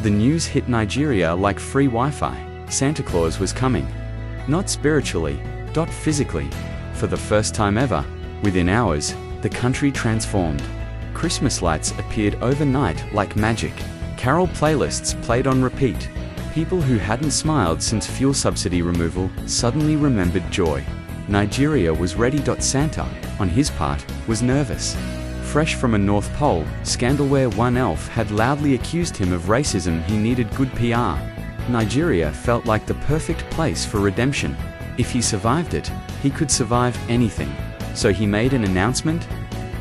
The news hit Nigeria like free Wi-Fi. Santa Claus was coming. Not spiritually, physically. For the first time ever, within hours, the country transformed. Christmas lights appeared overnight like magic. Carol playlists played on repeat. People who hadn't smiled since fuel subsidy removal suddenly remembered joy. Nigeria was ready. Santa, on his part, was nervous. Fresh from a North Pole, scandalware one elf had loudly accused him of racism. He needed good PR. Nigeria felt like the perfect place for redemption. If he survived it, he could survive anything. So he made an announcement.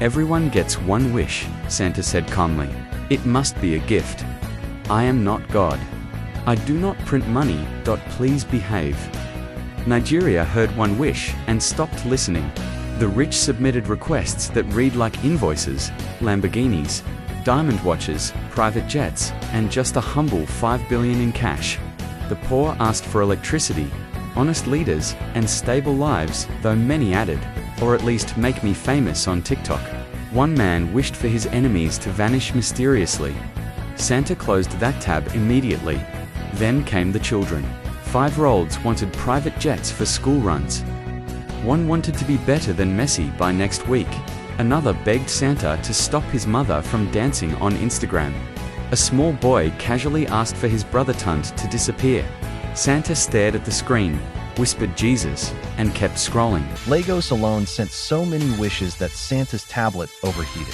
Everyone gets one wish, Santa said calmly. It must be a gift. I am not God. I do not print money. Please behave. Nigeria heard one wish and stopped listening. The rich submitted requests that read like invoices, Lamborghinis, diamond watches, private jets, and just a humble $5 billion in cash. The poor asked for electricity, honest leaders, and stable lives, though many added, or at least make me famous on TikTok. One man wished for his enemies to vanish mysteriously. Santa closed that tab immediately. Then came the children. 5-year-olds wanted private jets for school runs. One wanted to be better than Messi by next week. Another begged Santa to stop his mother from dancing on Instagram. A small boy casually asked for his brother Tunt to disappear. Santa stared at the screen, whispered Jesus, and kept scrolling. Lagos alone sent so many wishes that Santa's tablet overheated.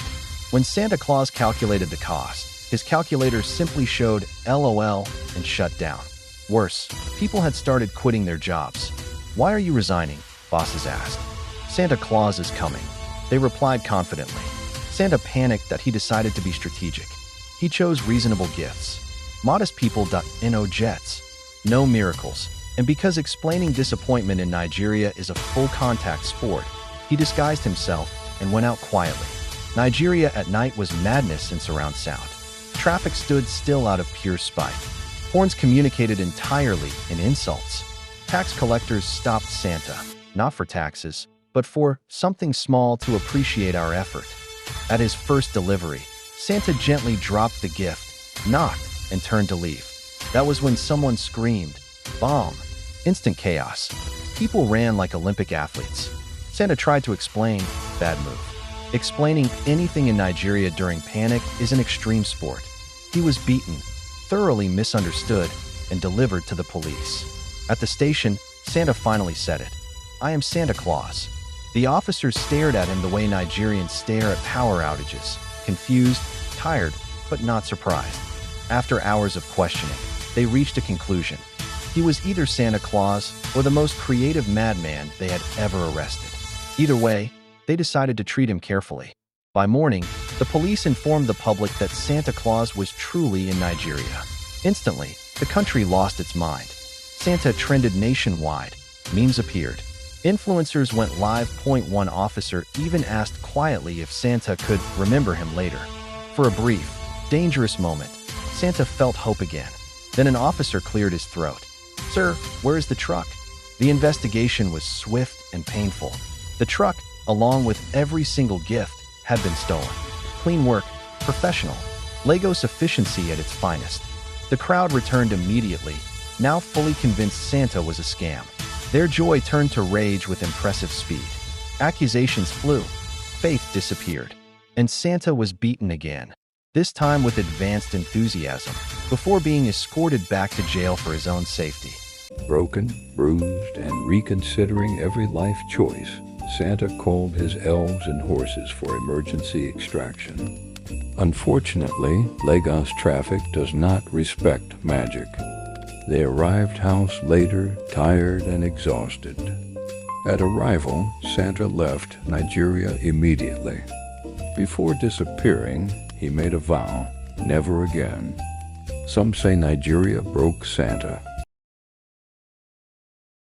When Santa Claus calculated the cost, his calculator simply showed LOL and shut down. Worse, people had started quitting their jobs. Why are you resigning? Bosses asked. Santa Claus is coming. They replied confidently. Santa panicked that he decided to be strategic. He chose reasonable gifts. Modest people. No jets. No miracles. And because explaining disappointment in Nigeria is a full-contact sport, he disguised himself and went out quietly. Nigeria at night was madness in surround sound. Traffic stood still out of pure spite. Horns communicated entirely in insults. Tax collectors stopped Santa, not for taxes, but for something small to appreciate our effort. At his first delivery, Santa gently dropped the gift, knocked, and turned to leave. That was when someone screamed, "Bomb!" Instant chaos. People ran like Olympic athletes. Santa tried to explain, bad move. Explaining anything in Nigeria during panic is an extreme sport. He was beaten, thoroughly misunderstood, and delivered to the police. At the station, Santa finally said it. I am Santa Claus. The officers stared at him the way Nigerians stare at power outages, confused, tired, but not surprised. After hours of questioning, they reached a conclusion. He was either Santa Claus or the most creative madman they had ever arrested. Either way, they decided to treat him carefully. By morning, the police informed the public that Santa Claus was truly in Nigeria. Instantly, the country lost its mind. Santa trended nationwide. Memes appeared. Influencers went live. One officer even asked quietly if Santa could remember him later. For a brief, dangerous moment, Santa felt hope again. Then an officer cleared his throat. Sir, where is the truck? The investigation was swift and painful. The truck, along with every single gift, had been stolen. Clean work, professional. Lagos efficiency at its finest. The crowd returned immediately, now fully convinced Santa was a scam. Their joy turned to rage with impressive speed. Accusations flew, faith disappeared, and Santa was beaten again, this time with advanced enthusiasm, before being escorted back to jail for his own safety. Broken, bruised, and reconsidering every life choice, Santa called his elves and horses for emergency extraction. Unfortunately, Lagos traffic does not respect magic. They arrived house later, tired and exhausted. At arrival, Santa left Nigeria immediately. Before disappearing, he made a vow, never again. Some say Nigeria broke Santa.